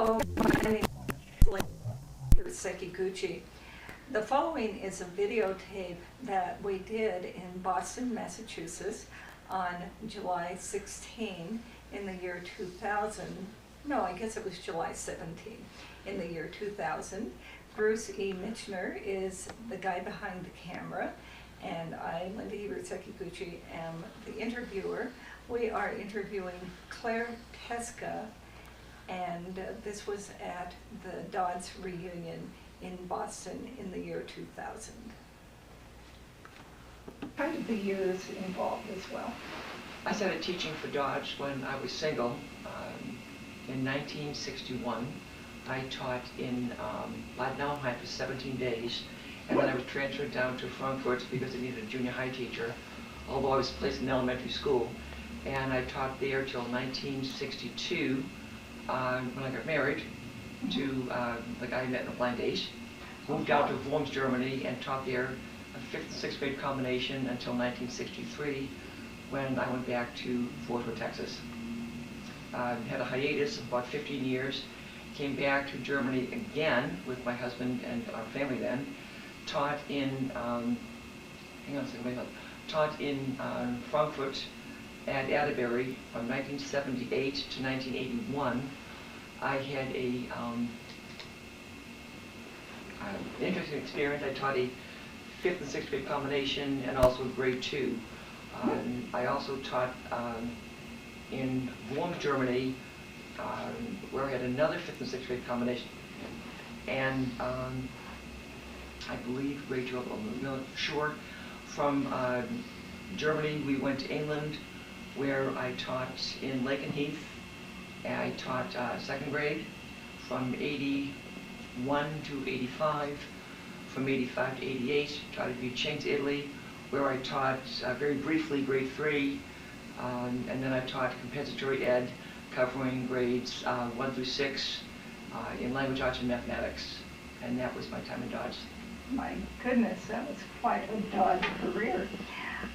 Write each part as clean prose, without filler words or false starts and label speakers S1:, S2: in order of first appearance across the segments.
S1: Hello, my name is Sekiguchi. The following is a videotape that we did in Boston, Massachusetts on July 16 in the year 2000. No, I guess it was July 17 in the year 2000. Bruce E. Michener is the guy behind the camera, and I, Linda Hebert Sekiguchi, am the interviewer. We are interviewing Claire Teska, and this was at the DoDDS reunion in Boston in the year 2000. How did the years involved as well?
S2: I started teaching for DoDDS when I was single. In 1961, I taught in Bad Nauheim for 17 days, and then I was transferred down to Frankfurt because they needed a junior high teacher, although I was placed in elementary school. And I taught there till 1962, when I got married to the guy I met in the blind days. Moved out to Worms, Germany, and taught there a 5th and 6th grade combination until 1963, when I went back to Fort Worth, Texas. Had a hiatus of about 15 years, came back to Germany again with my husband and our family then, taught in, taught in Frankfurt at Atterbury from 1978 to 1981. I had a interesting experience. I taught a 5th and 6th grade combination and also grade 2. I also taught in Worms, Germany, where I had another 5th and 6th grade combination. And I believe grade 2, I'm not sure. From Germany, we went to England, where I taught in Lakenheath, and I taught 2nd grade from 81 to 85, from 85 to 88, taught at Vicenza, Italy, where I taught very briefly grade 3, and then I taught compensatory ed, covering grades 1 through 6 in language arts and mathematics, and that was my time in DoDDS.
S1: My goodness, that was quite a DoDDS career.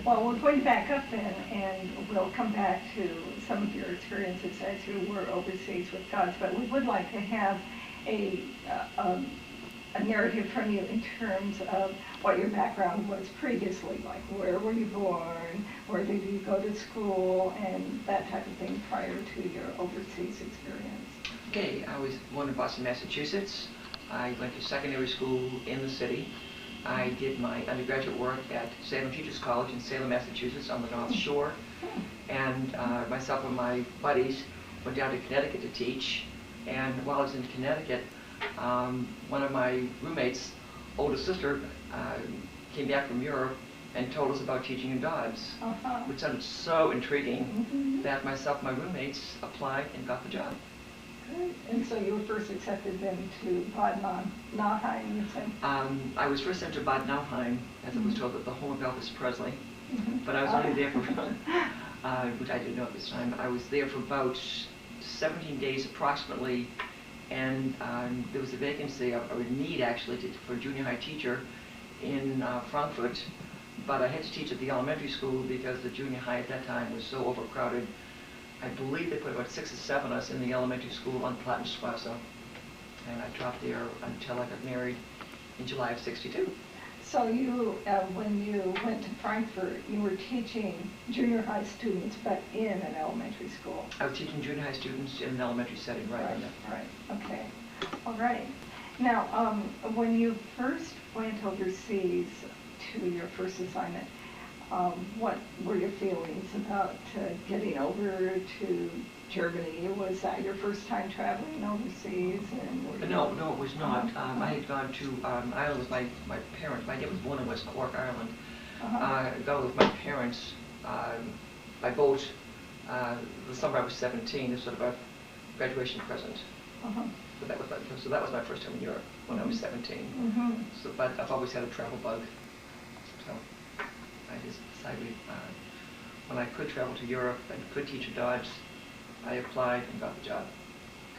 S1: Well, we're going back up then, and we'll come back to some of your experiences as you were overseas with DoDDS, but we would like to have a narrative from you in terms of what your background was previously, like where were you born, where did you go to school, and that type of thing prior to your overseas experience.
S2: Okay, I was born in Boston, Massachusetts. I went to secondary school in the city. I did my undergraduate work at Salem Teachers College in Salem, Massachusetts on the North Shore. And myself and my buddies went down to Connecticut to teach. And while I was in Connecticut, one of my roommates' older sister came back from Europe and told us about teaching in DoDDS, which sounded so intriguing that myself and my roommates applied and got the job.
S1: Great. And so you were first accepted then to Bad Nauheim, you said?
S2: I was first sent to Bad Nauheim, as I was told, that the home of Elvis Presley. But I was only there for, which I didn't know at this time, I was there for about 17 days approximately, and there was a vacancy, or a need actually, for a junior high teacher in Frankfurt, but I had to teach at the elementary school because the junior high at that time was so overcrowded. I believe they put about 6 or 7 of us in the elementary school on Plattenstrasse, and I taught there until I got married in July of '62.
S1: So you, when you went to Frankfurt, you were teaching junior high students, but in an elementary school.
S2: I was teaching junior high students in an elementary setting, right?
S1: Right, okay. All right. Now, when you first went overseas to your first assignment, what were your feelings about getting over to Germany? Was that your first time traveling overseas? And
S2: no, it was not. I had gone to Ireland with my parents. My dad was born in West Cork, Ireland. I got with my parents by boat the summer I was 17. As sort of a graduation present. So that was my first time in Europe when I was 17. So, but I've always had a travel bug. So I just decided when I could travel to Europe and could teach at DoDDS, I applied and got the job.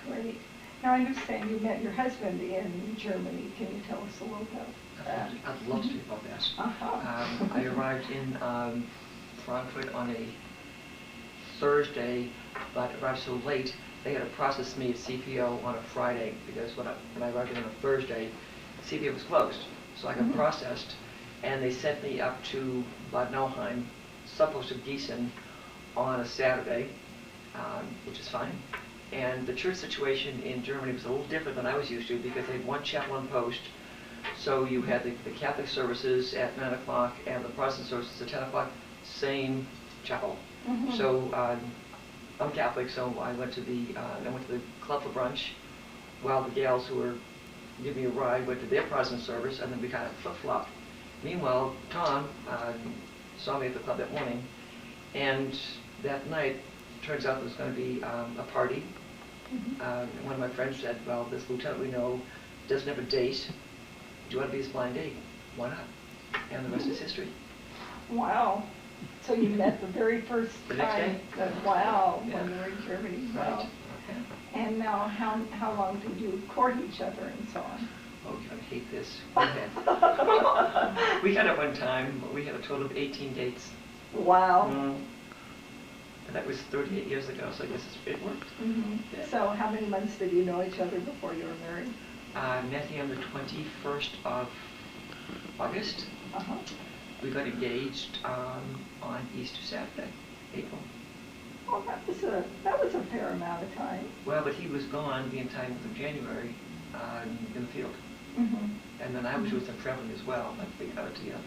S1: Great. Now I understand you met your husband in Germany. Can you tell us a little about that?
S2: I'd love to talk about that. I arrived in Frankfurt on a Thursday, but arrived so late they had to process me at CPO on a Friday because when I arrived on a Thursday, CPO was closed. So I got processed, and they sent me up to Bad Nauheim, suburbs of Gießen, on a Saturday, which is fine. And the church situation in Germany was a little different than I was used to because they had one chapel on post. So you had the Catholic services at 9 o'clock and the Protestant services at 10 o'clock, same chapel. So I'm Catholic, so I went to the club for brunch, while the gals who were giving me a ride went to their Protestant service, and then we kind of flip-flopped. Meanwhile, Tom saw me at the club that morning, and that night, turns out there was going to be a party. And one of my friends said, well, this lieutenant we know doesn't have a date. Do you want to be his blind date? Why not? And the rest is history.
S1: Wow. So you met the very first
S2: The next
S1: time.
S2: day.
S1: Wow,
S2: Yeah.
S1: when you were in Germany.
S2: Right.
S1: Wow.
S2: Yeah.
S1: And now, how long did you court each other and so on?
S2: Oh, you're going to hate this. We had at one time, we had a total of 18 dates.
S1: Wow.
S2: And that was 38 years ago, so I guess it worked. Yeah.
S1: So how many months did you know each other before you were married?
S2: I met him the 21st of August. We got engaged on Easter Saturday, April.
S1: Well, that was a fair amount of time.
S2: Well, but he was gone the entire month of January in the field. And then I was with him traveling as well, but we got it together.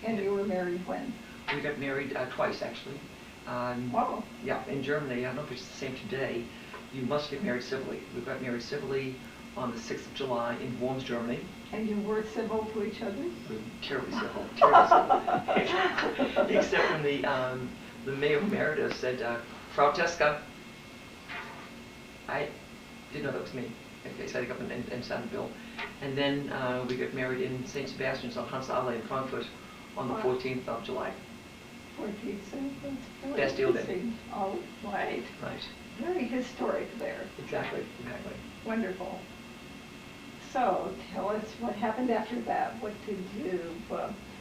S1: And you were married when?
S2: We got married twice, actually.
S1: Wow.
S2: Yeah, in Germany, I don't know if it's the same today, you must get married civilly. We got married civilly on the 6th of July in Worms, Germany.
S1: And you were civil to each other?
S2: We were terribly civil, terribly civil. Except when the mayor emeritus said, Frau Teska. I didn't know that was me. Okay, so I had to go up and sign the bill. And then we got married in St. Sebastian's on Hansa in Frankfurt on the 14th of July.
S1: 14th, so that's really
S2: Bastille Day.
S1: interesting. Oh, right.
S2: Right.
S1: Very historic there.
S2: Exactly, exactly.
S1: Wonderful. So tell us what happened after that. What did you,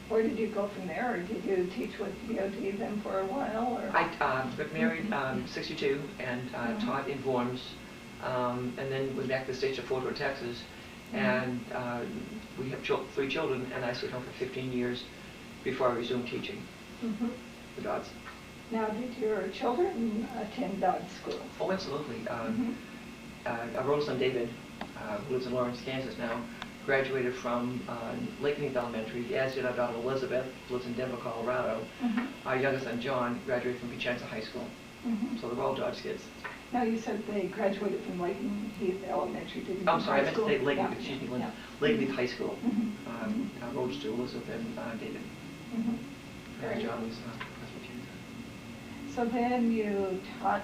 S1: where did you go from there? Or did you teach with DoDDS then for a while? Or?
S2: I got married 62 and taught in Worms, and then went back to the States of Fort Worth, Texas, and we have 3 children, and I stayed home for 15 years before I resumed teaching the DoDDS.
S1: Now, did your children attend DoDDS school?
S2: Oh, absolutely. Our oldest son, David, who lives in Lawrence, Kansas now, graduated from Lakeneath Elementary, as did our daughter Elizabeth, who lives in Denver, Colorado. Our youngest son, John, graduated from Vicenza High School. So they're all DoDDS kids.
S1: Now, you said they graduated from Lakeneath Elementary, didn't you?
S2: I'm sorry, I meant to say Lakeneath,
S1: Yeah.
S2: excuse me,
S1: Yeah.
S2: Lakeneath High School. Our oldest to Elizabeth and David.
S1: Very
S2: John
S1: good.
S2: was Presbyterian.
S1: So then you taught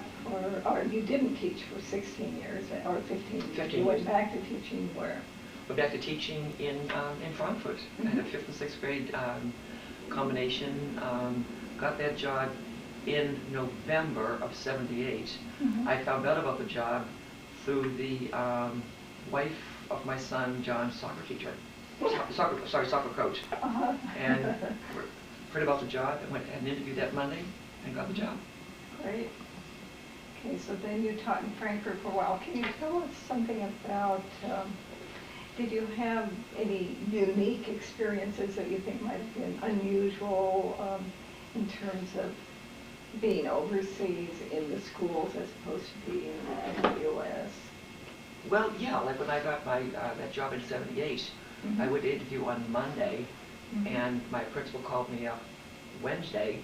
S1: or you didn't teach for 16 years, or 15 years.
S2: 15
S1: You went
S2: years.
S1: back to teaching where?
S2: Went back to teaching in Frankfurt. I had a 5th and 6th grade combination. Got that job in November of '78. I found out about the job through the wife of my son John's soccer teacher. Soccer coach. And heard about the job and had an interview that Monday and got the job.
S1: Great. Okay, so then you taught in Frankfurt for a while. Can you tell us something about, did you have any unique experiences that you think might have been unusual in terms of being overseas in the schools as opposed to being in the U.S.?
S2: Well, yeah, like when I got my that job in '78, I went to interview on Monday, and my principal called me up Wednesday.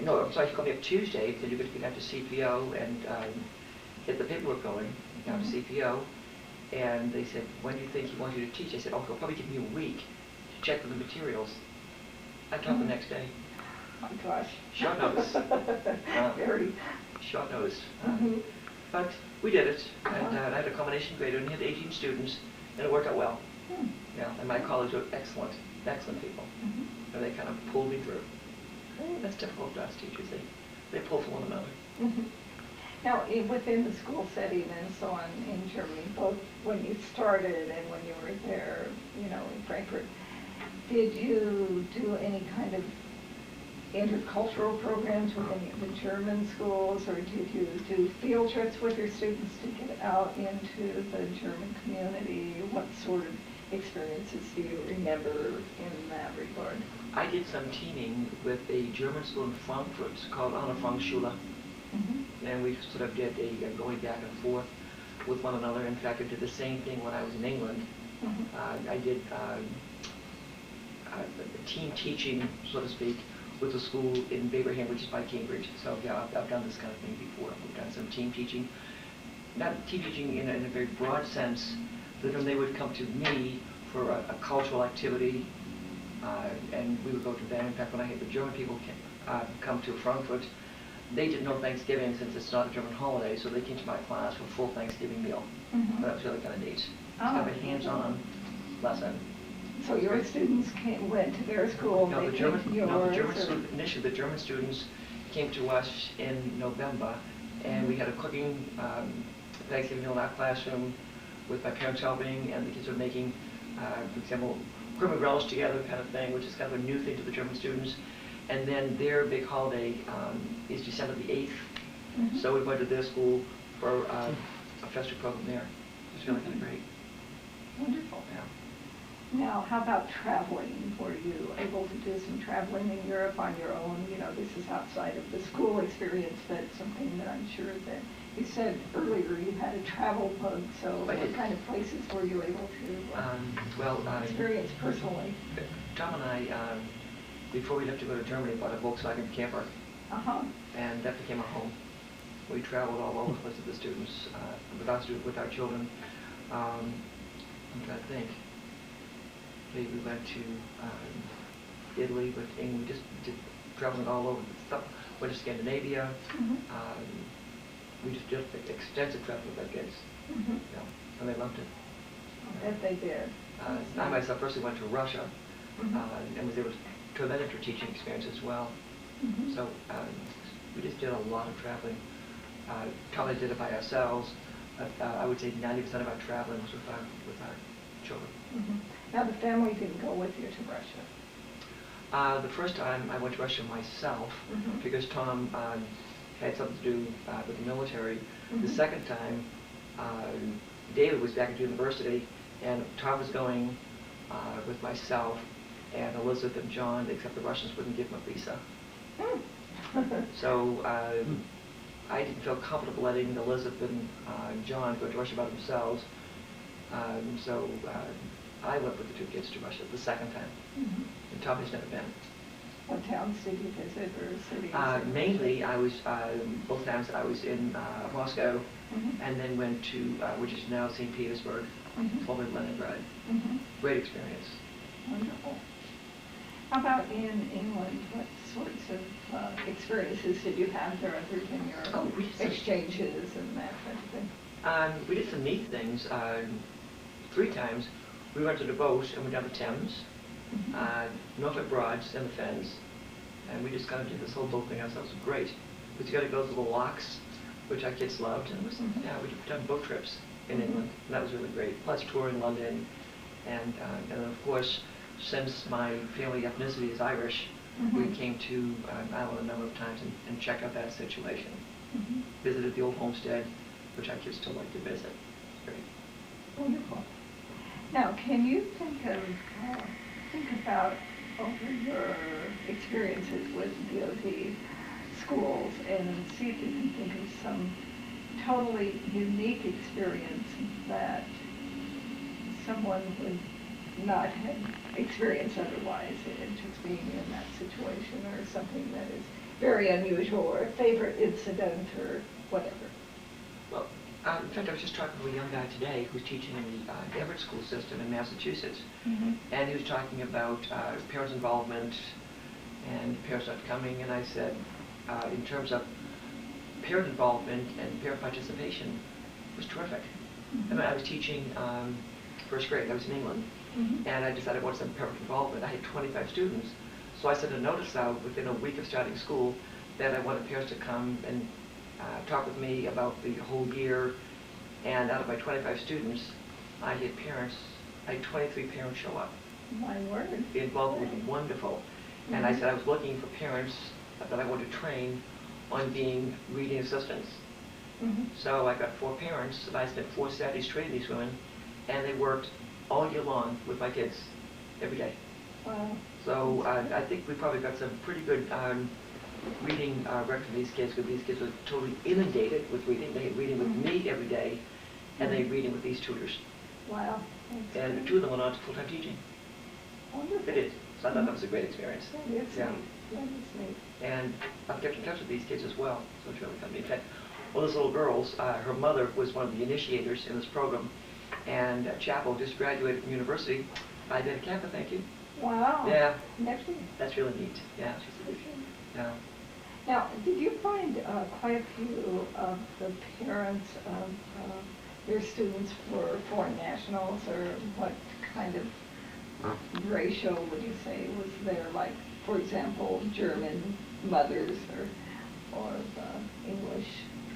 S2: No, I'm sorry, he called me up Tuesday, said you're going to get out to CPO and get the paperwork going, down to CPO. And they said, when do you think he wants you to teach? I said, oh, he'll probably give me a week to check for the materials. I taught the next day.
S1: Oh my gosh.
S2: Short notice.
S1: Very.
S2: Short notice. But we did it, and I had a combination grade, and we had 18 students, and it worked out well. Yeah, and my colleagues were excellent, excellent people. And they kind of pulled me through. That's typical of DoDDS teachers. They pull for one another.
S1: Now, within the school setting and so on in Germany, both when you started and when you were there, you know, in Frankfurt, did you do any kind of intercultural programs with any of the German schools, or did you do field trips with your students to get out into the German community? What sort of experiences do you remember in that regard?
S2: I did some teaming with a German school in Frankfurt called Anna Frank Schule, and we sort of did a going back and forth with one another. In fact, I did the same thing when I was in England. I did team teaching, so to speak, with a school in Baberham, which is by Cambridge. So yeah, I've done this kind of thing before. We've done some team teaching, not team teaching in a very broad sense, but then they would come to me for a cultural activity, and we would go to them. In fact, when I had the German people come to Frankfurt, they didn't know Thanksgiving since it's not a German holiday, so they came to my class for a full Thanksgiving meal. That was really kind of neat. It's kind of a hands-on lesson.
S1: So your students went to their school,
S2: No,
S1: they
S2: the
S1: came
S2: German,
S1: to yours?
S2: no, the German initially the German students came to us in November, and we had a cooking Thanksgiving meal in our classroom with my parents helping, and the kids were making, for example, cream of relish together kind of thing, which is kind of a new thing to the German students. And then their big holiday is December the 8th, so we went to their school for a festive program there. It was really kind of great.
S1: Wonderful.
S2: Yeah.
S1: Now, how about traveling? Were you able to do some traveling in Europe on your own? You know, this is outside of the school experience, but something that I'm sure that you said earlier you had a travel bug, so what kind of places were you able to experience personally?
S2: Tom and I, before we left to go to Germany, bought a Volkswagen camper, and that became our home. We traveled all over the place with the students, with our children. I'm trying to think. We went to Italy with England. We just did traveling all over the stuff. Went to Scandinavia. We just did extensive travel with our kids. Yeah, and they loved it.
S1: I bet they did.
S2: I myself personally went to Russia, and was able to tremendous teaching experience as well. So we just did a lot of traveling. Probably did it by ourselves. I would say 90% of our traveling was with our children.
S1: Now the family didn't go with you to Russia.
S2: The first time I went to Russia myself, because Tom had something to do with the military. The second time, David was back at university, and Tom was going with myself and Elizabeth and John, except the Russians wouldn't give him a visa. So I didn't feel comfortable letting Elizabeth and John go to Russia by themselves. So I went with the two kids to Russia the second time. And Tom has never been.
S1: What towns did you visit, or cities?
S2: Mainly, I was, both times I was in Moscow, and then went to, which is now St. Petersburg, formerly Leningrad. Great experience.
S1: Wonderful. How about in England? What sorts of experiences did you have there other than your exchanges and that kind of thing?
S2: We did some neat things. 3 times we went to the boat and went down the Thames, Norfolk Broads and the Fens, and we just kind of did this whole boat thing ourselves. It was great. We got to go to the locks, which our kids loved, and it was, yeah, we've done boat trips in England, and that was really great. Plus touring London, and then of course, since my family ethnicity is Irish, we came to Ireland a number of times and checked out that situation. Visited the old homestead, which our kids still like to visit. It's great.
S1: Wonderful. Now, can you think about over your experiences with DoD schools and see if you can think of some totally unique experience that someone would not have experienced otherwise, just being in that situation, or something that is very unusual, or a favorite incident, or whatever.
S2: Well, in fact, I was just talking to a young guy today who's teaching in the Everett school system in Massachusetts, and he was talking about parents' involvement and parents not coming, and I said, in terms of parent involvement and parent participation, it was terrific. I mean, I was teaching first grade. I was in England, and I decided I wanted some parent involvement. I had 25 students, so I sent a notice out within a week of starting school that I wanted parents to come and talk with me about the whole year. And out of my 25 students, I had 23 parents show up.
S1: My word.
S2: The involvement was wonderful. And I said I was looking for parents that I wanted to train on being reading assistants. So I got 4 parents, and I spent 4 Saturdays training these women, and they worked all year long with my kids, every day.
S1: Wow.
S2: So I think we probably got some pretty good reading record from these kids, because these kids were totally inundated with reading. They had reading with me every day, and they reading with these tutors.
S1: Wow. That's
S2: And
S1: great.
S2: 2 of them went on to full-time teaching.
S1: Wonderful.
S2: They did. So I thought that was a great experience.
S1: That is
S2: Yeah.
S1: neat. That is neat.
S2: And I've kept in touch with these kids as well, so it's really fun. In fact, one of those little girls, her mother was one of the initiators in this program, and Chapel just graduated from university. I did a Kappa, thank you.
S1: Wow.
S2: Yeah,
S1: Next week.
S2: that's really neat. Yeah, she's a yeah.
S1: Now, did you find quite a few of the parents of your students were foreign nationals, or what kind of ratio would you say was there? Like, for example, German mothers or English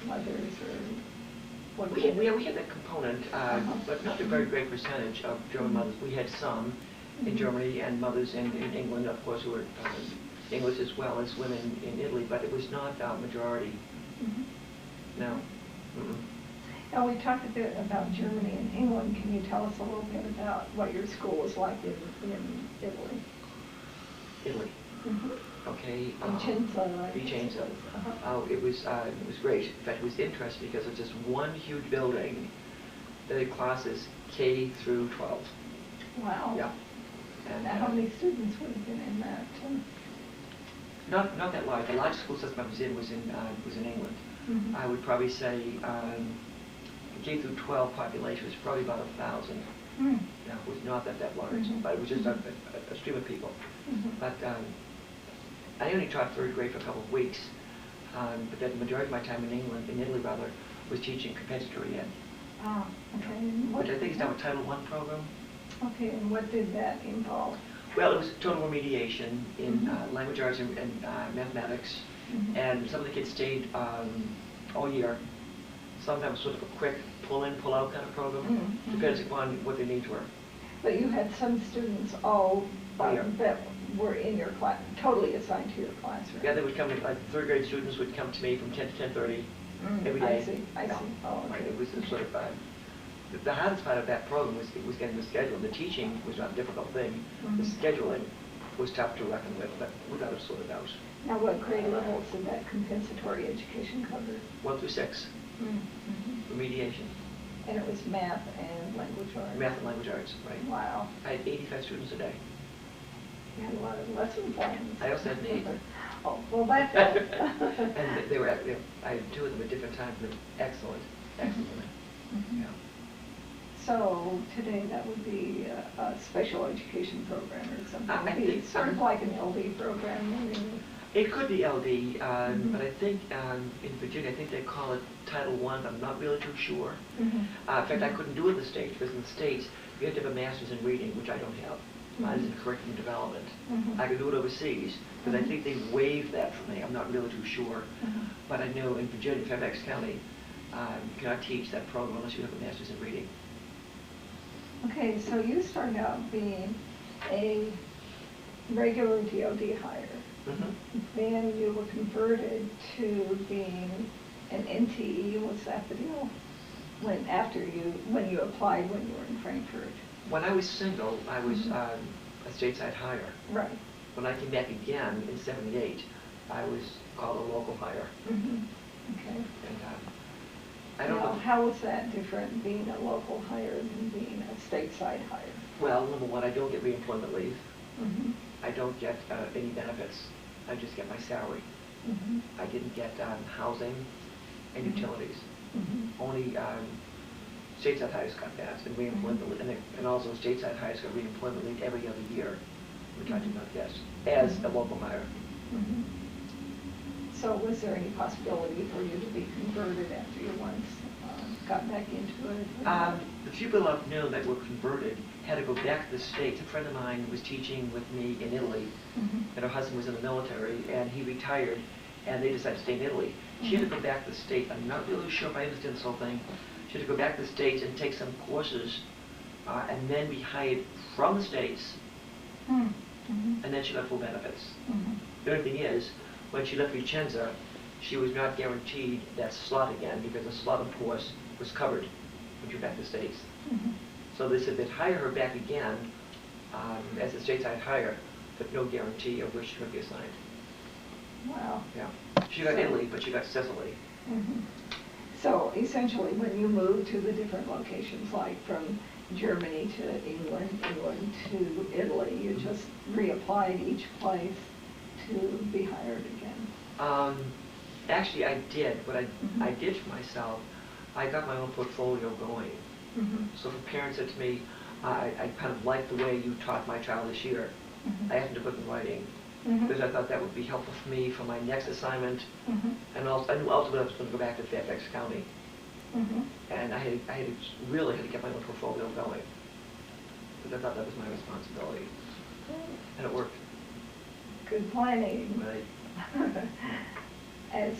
S1: mothers, or what?
S2: We had that component, but not a very great percentage of German mothers. We had some in Germany and mothers in England, of course, who were English as well as women in Italy, but it was not majority. No.
S1: Now, we talked a bit about Germany and England. Can you tell us a little bit about what your school was like in Italy?
S2: Italy. Okay.
S1: Vicenza, right?
S2: Vicenza. It was great. In fact, it was interesting because it was just one huge building that had classes K through 12.
S1: Wow.
S2: Yeah. And
S1: Now, how many students would have been in that?
S2: not that large. The largest school system I was in was in England. I would probably say K through 12 population was probably about 1,000. Yeah, it was not that large, but it was just a stream of people. But I only taught 3rd grade for a couple of weeks, but then the majority of my time in Italy rather, was teaching compensatory ed.
S1: Ah, okay.
S2: Which I think is now a Title I program.
S1: Okay, and what did that involve?
S2: Well, it was total remediation in language arts and mathematics, and some of the kids stayed all year. Sometimes sort of a quick pull-in, pull-out kind of program, depends upon what their needs were.
S1: But you had some students all that were in your class, totally assigned to your classroom.
S2: Yeah, they would come, like 3rd grade students would come to me from 10 to 10:30 every day.
S1: I see. Oh,
S2: Right,
S1: okay.
S2: it was a sort of, the hardest part of that program was getting the schedule. The teaching was not a difficult thing. The scheduling was tough to reckon with, but we got it sorted out.
S1: Now, what grade levels did that compensatory education cover?
S2: 1 through 6, remediation.
S1: And it was math and language arts?
S2: Math and language arts, right.
S1: Wow.
S2: I had 85 students a day.
S1: You had a lot of lesson plans.
S2: I also had an 8.
S1: Oh, well, that helped.
S2: And they were, I had 2 of them at different times, and they were excellent, excellent women. Yeah.
S1: So today that would be a special education program or something?
S2: I
S1: It'd be
S2: think
S1: sort of like an LD program, I mean.
S2: It could be LD, but I think in Virginia, I think they call it Title I, but I'm not really too sure. In fact, I couldn't do it in the States, because in the States, you had to have a master's in reading, which I don't have. Mine is in curriculum development. I could do it overseas, because I think they waived that for me. I'm not really too sure. But I know in Virginia, Fairfax County, you cannot teach that program unless you have a master's in reading.
S1: Okay, so you started out being a regular DoD hire. Then you were converted to being an NTE. Was that the deal? When you applied when you were in Frankfurt?
S2: When I was single, I was a stateside hire.
S1: Right.
S2: When I came back again in '78, I was called a local hire.
S1: Okay.
S2: And I don't know.
S1: How was that different, being a local hire than being a stateside hire?
S2: Well, number one, I don't get reemployment leave. I don't get any benefits. I just get my salary. I didn't get housing and utilities. Only stateside hires got that, and reemployment leave, and also stateside hires got reemployment leave every other year, which I did not get as a local hire.
S1: So was there any possibility for you to be converted after you once got back into it?
S2: The few people I've known that were converted had to go back to the States. A friend of mine was teaching with me in Italy, and her husband was in the military, and he retired, and they decided to stay in Italy. She had to go back to the States. I'm not really sure if I understand this whole thing. She had to go back to the States and take some courses, and then be hired from the States
S1: Mhm.
S2: and then she got full benefits.
S1: Mhm.
S2: The only thing is, when she left Vicenza, she was not guaranteed that slot again because the slot, of course, was covered when she went back to the States.
S1: Mhm.
S2: So they said they'd hire her back again as a stateside hire, but no guarantee of where she could be assigned.
S1: Wow.
S2: Yeah. She got
S1: So-
S2: Italy, but she got Sicily.
S1: Mhm. So essentially, when you moved to the different locations, like from Germany to England, England to Italy, you just reapplied each place to be hired again?
S2: Actually, I did. What I
S1: Mhm.
S2: did for myself, I got my own portfolio going.
S1: Mhm.
S2: So if a parent said to me, I kind of like the way you taught my child this year,
S1: Mhm.
S2: I asked them to put in writing,
S1: Mhm.
S2: because I thought that would be helpful for me for my next assignment,
S1: Mhm.
S2: and also I knew ultimately I was going to go back to Fairfax County,
S1: Mhm.
S2: and really had to get my own portfolio going, because I thought that was my responsibility, and it worked.
S1: Good planning.
S2: Right.
S1: As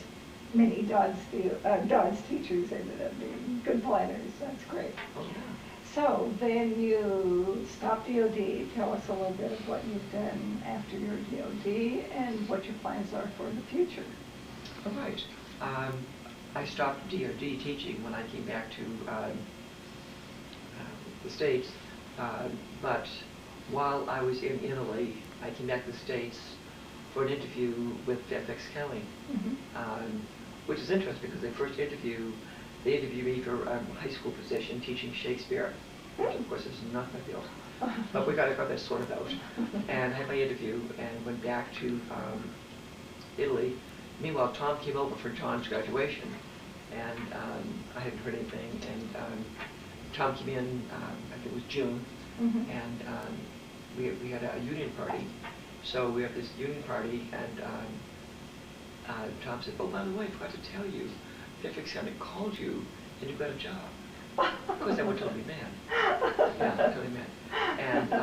S1: many DoDDS teachers ended up being good planners. That's great.
S2: Oh, yeah.
S1: So then you stopped DoD. Tell us a little bit of what you've done after your DoD and what your plans are for the future.
S2: All right. I stopped DoD teaching when I came back to the States, but while I was in Italy, I came back to the States for an interview with Fairfax County, which is interesting because they interviewed me for a high school position teaching Shakespeare, which of course is not my field. But I got that sorted out. And I had my interview and went back to Italy. Meanwhile, Tom came over for John's graduation, and I hadn't heard anything. And Tom came in, I think it was June,
S1: Mhm.
S2: and we had a union party. So we had this union party, and Tom said, "Oh, by the way, I forgot to tell you, Fairfax County called you, and you got a job." Of course, that would totally mad. Yeah, totally mad. And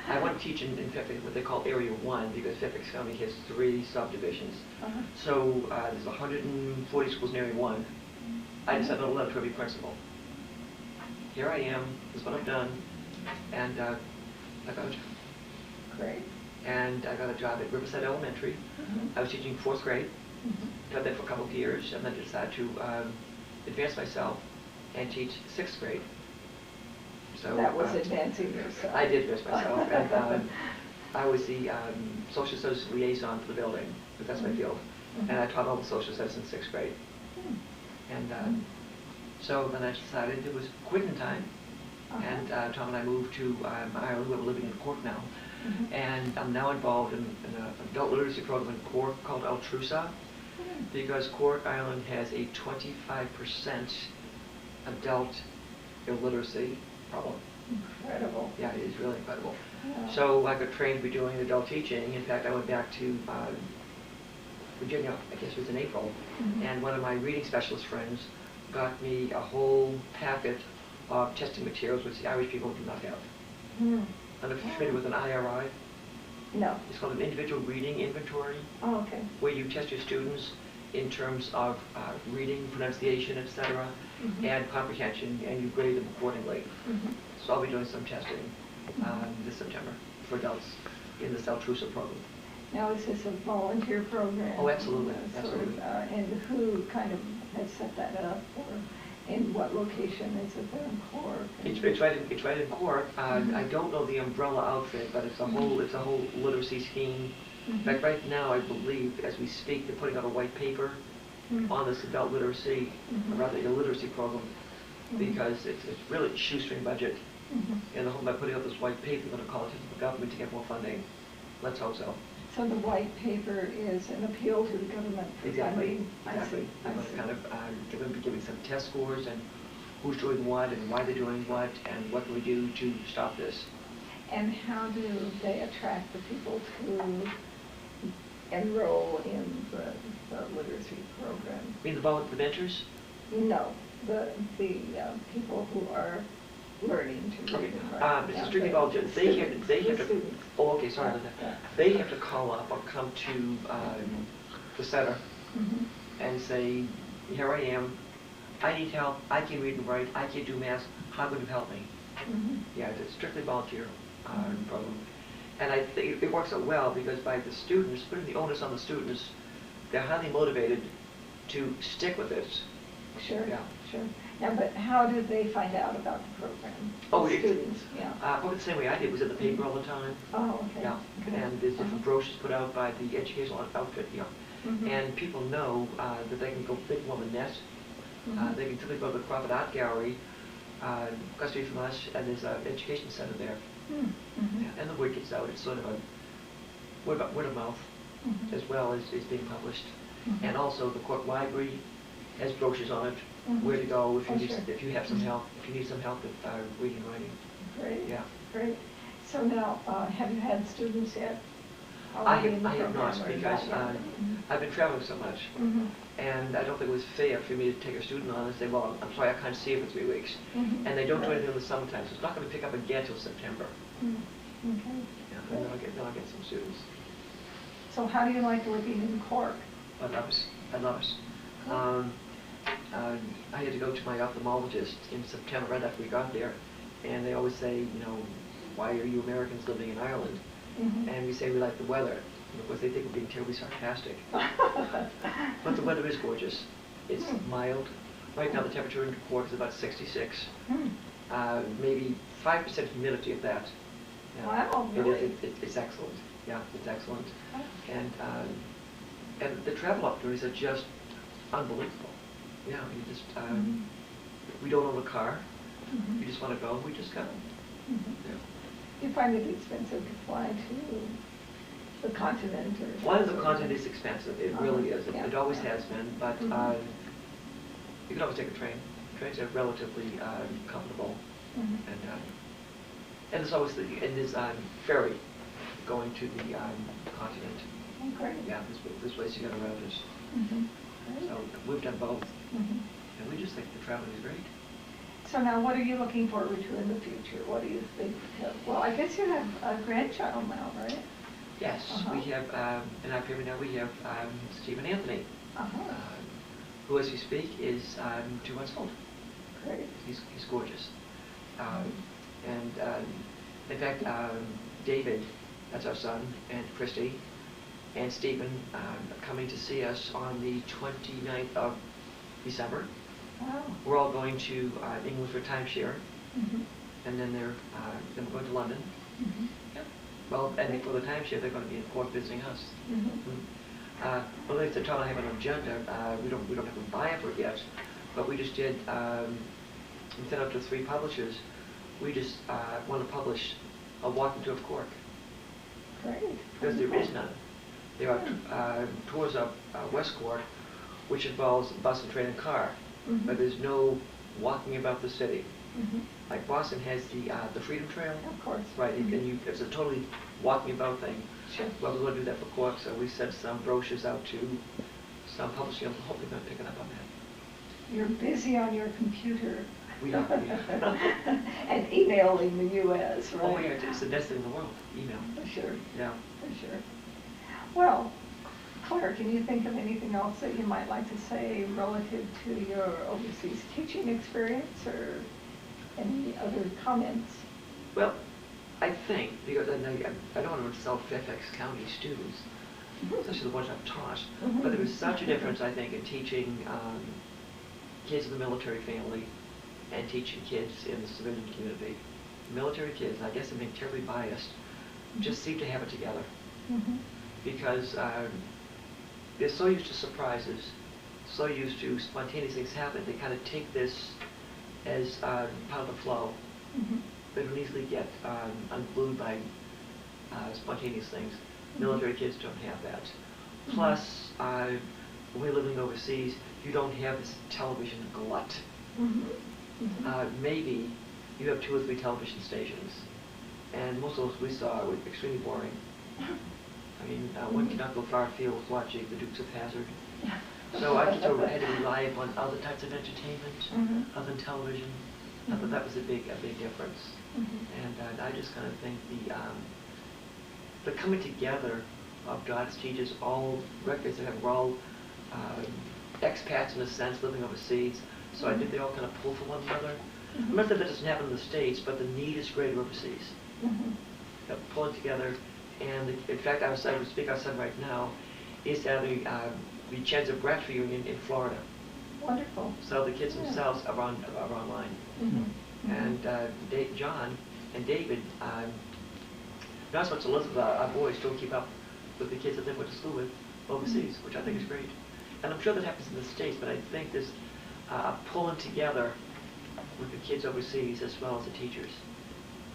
S2: I want to teach in Fairfax, what they call Area 1, because Fairfax County has 3 subdivisions.
S1: Uh-huh.
S2: So there's 140 schools in Area 1. I just sent a letter to every principal. Here I am, this is what I've done, and I got a job.
S1: Great.
S2: And I got a job at Riverside Elementary.
S1: Mhm.
S2: I was teaching 4th grade.
S1: Mhm.
S2: Taught that for a couple of years, and then decided to advance myself and teach 6th grade. So
S1: That was advancing yourself.
S2: I did advance myself, and I was the social studies liaison for the building, because that's my field, and I taught all the social studies in 6th grade.
S1: Hmm.
S2: And so then I decided it was quitting time, and Tom and I moved to Ireland. We're living in Cork now,
S1: Mhm.
S2: and I'm now involved in an adult literacy program in Cork called Altrusa, because Cork, Ireland has a 25% adult illiteracy problem.
S1: Incredible.
S2: Yeah, it is really incredible.
S1: Yeah.
S2: So I got trained to be doing adult teaching. In fact, I went back to Virginia, I guess it was in April,
S1: Mhm.
S2: and one of my reading specialist friends got me a whole packet of testing materials which the Irish people do not have.
S1: Hmm.
S2: And if you're familiar with an IRI,
S1: No.
S2: it's called an individual reading inventory,
S1: Oh, okay.
S2: where you test your students in terms of reading, pronunciation, etc.,
S1: Mhm.
S2: and comprehension, and you grade them accordingly.
S1: Mhm.
S2: So I'll be doing some testing this September for adults in this Altrusa program.
S1: Now, is this a volunteer program?
S2: Oh, absolutely,
S1: Sort of,
S2: absolutely.
S1: and who kind of has set that up, or in what location is it there in Cork?
S2: It's right in Cork.
S1: Mhm.
S2: I don't know the umbrella outfit, but it's a whole literacy scheme. In fact,
S1: Mhm.
S2: right now, I believe, as we speak, they're putting out a white paper
S1: Mhm.
S2: on this adult literacy,
S1: Mhm.
S2: or rather illiteracy program,
S1: Mhm.
S2: because it's really a shoestring budget.
S1: Mhm.
S2: And the hope by putting out this white paper, they're going to call it to the government to get more funding. Let's hope so.
S1: So the white paper is an appeal to the government for
S2: Exactly.
S1: funding? I
S2: Exactly.
S1: see.
S2: They're
S1: I
S2: going to
S1: see.
S2: kind of, they're going to be giving some test scores and who's doing what and why they're doing what and what can we do to stop this.
S1: And how do they attract the people to enroll in the literacy program?
S2: You mean the volunteer mentors?
S1: No, the people who are learning to read and write.
S2: It's
S1: Yeah,
S2: strictly
S1: the
S2: volunteer. They have
S1: students,
S2: to,
S1: students.
S2: oh, okay, sorry about
S1: Yeah.
S2: that. They have to call up or come to the center
S1: Mhm.
S2: and say, here I am, I need help, I can read and write, I can't do math, how could you help me?
S1: Mhm.
S2: Yeah, it's strictly volunteer program. And I think it works out well because by the students, putting the onus on the students, they're highly motivated to stick with it.
S1: Sure,
S2: Yeah.
S1: sure. Now, but how did they find out about the program?
S2: Oh,
S1: The students, yeah.
S2: Well, the same way I did, was in the paper all the time.
S1: Oh, okay.
S2: Yeah,
S1: Okay.
S2: and there's different brochures put out by the educational outfit,
S1: Mhm.
S2: and people know that they can go big on the net.
S1: Mhm.
S2: They can typically go to the Crawford Art Gallery, across the street from us, and there's an education center there.
S1: Mhm.
S2: Yeah, and the word gets out. It's sort of a word of mouth,
S1: Mhm.
S2: as well as is being published.
S1: Mhm.
S2: And also the Court Library has brochures on it,
S1: Mhm.
S2: where to go if you
S1: Oh,
S2: need,
S1: sure.
S2: if you have some help, if you need some help with reading and writing.
S1: Great.
S2: Yeah.
S1: Great. So now, have you had students yet?
S2: I have not, because
S1: Mhm.
S2: I've been traveling so much,
S1: Mhm.
S2: and I don't think it was fair for me to take a student on and say, well, I'm sorry, I can't see you for 3 weeks.
S1: Mhm.
S2: And they don't do
S1: Right.
S2: anything in the summertime, so it's not going to pick up again till September.
S1: Mhm. Okay.
S2: Yeah, and then I'll get some students.
S1: So how do you like living in Cork?
S2: I love it. I love it. I had to go to my ophthalmologist in September, right after we got there, and they always say, why are you Americans living in Ireland?
S1: Mhm.
S2: And we say we like the weather. And of course, they think we're being terribly sarcastic. But the weather is gorgeous. It's mild. Right now, the temperature in Cork is about 66.
S1: Hmm.
S2: Maybe 5% humidity of that. Yeah.
S1: Wow, really?
S2: It's excellent. Yeah, it's excellent.
S1: Oh.
S2: And the travel opportunities are just unbelievable. Yeah, you just we don't own a car.
S1: Mhm.
S2: We just want to go. We just go.
S1: Mhm.
S2: Yeah.
S1: Do you find it expensive to fly to the continent or?
S2: Flying to the continent is expensive. It really is.
S1: Yeah.
S2: It always has been. But
S1: Mhm.
S2: you can always take a train. Trains are relatively comfortable,
S1: Mhm.
S2: and there's always there's ferry going to the continent.
S1: Oh, great.
S2: Yeah, this ways you get around it.
S1: Mhm. Great.
S2: So we've done both,
S1: Mhm.
S2: and we just think the traveling is great.
S1: So now, what are you looking forward to in the future? What do you think? Well, I guess you have a grandchild now, right?
S2: Yes, we have in our family now we have Stephen Anthony,
S1: Uh-huh.
S2: who, as we speak, is 2 months old.
S1: Great.
S2: He's gorgeous, and in fact, David, that's our son, and Christy, and Stephen are coming to see us on the 29th of December.
S1: Wow.
S2: We're all going to England for timeshare,
S1: Mhm.
S2: and then then we're going to London.
S1: Mhm.
S2: Well, and for the timeshare, they're going to be in Cork visiting us.
S1: Mhm.
S2: Well, if the town I have an agenda, we don't have to buy it for it yet, but we just did. We sent out to 3 publishers. We just want to publish a walking tour of Cork
S1: Great.
S2: because there is none. There are tours of West Cork, which involves bus and train and car,
S1: Mhm.
S2: but there's no walking about the city.
S1: Mhm.
S2: Like Boston has the Freedom Trail,
S1: Of course.
S2: right?
S1: Mhm.
S2: And it's a totally walking about thing.
S1: Sure.
S2: Well, we're going to do that for Cork, so we sent some brochures out to some publishing. I'm hoping they're picking up on that.
S1: You're busy on your computer.
S2: We are.
S1: And emailing the U.S., right?
S2: Oh, yeah, it's the best thing in the world, email.
S1: For sure.
S2: Yeah.
S1: For sure. Well, Claire, can you think of anything else that you might like to say relative to your overseas teaching experience or any other comments?
S2: Well, I think, because I don't want to insult Fairfax County students, especially the ones I've taught, but there is such a difference, I think, in teaching kids in the military family and teaching kids in the civilian community. Military kids, I guess I'm being terribly biased, just seem to have it together.
S1: Mhm.
S2: Because they're so used to surprises, so used to spontaneous things happening, they kind of take this as part of the flow.
S1: Mhm.
S2: They don't easily get unglued by spontaneous things. Military kids don't have that. Plus, when we're living overseas, you don't have this television glut.
S1: Mhm. Mhm.
S2: Maybe you have 2 or 3 television stations, and most of those we saw were extremely boring. I mean, one cannot go far afield watching the Dukes of Hazzard. So I just sort of had to rely upon other types of entertainment,
S1: Mhm.
S2: other than television. I thought that was a big difference.
S1: Mhm.
S2: And I just kind of think the coming together of DoDDS teachers, all records that we're all expats in a sense, living overseas. So I think they all kind of pull for one another.
S1: Mhm.
S2: Not that that doesn't happen in the States, but the need is greater overseas.
S1: Mhm.
S2: pulling together. And in fact, our son, we speak our son right now, is having the Cheds of Breath reunion in Florida.
S1: Wonderful.
S2: So the kids
S1: Yeah.
S2: themselves are online.
S1: Mm-hmm. Mm-hmm.
S2: And John and David, not so much Elizabeth, our boys still keep up with the kids that they went to school with overseas, which I think is great. And I'm sure that happens in the States, but I think there's pulling together with the kids overseas as well as the teachers.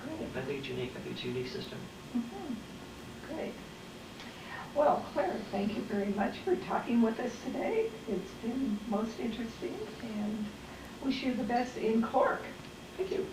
S1: Great.
S2: I think it's unique. I think it's a unique system.
S1: Mm-hmm. Great. Well, Claire, thank you very much for talking with us today. It's been most interesting, and wish you the best in Cork.
S2: Thank you.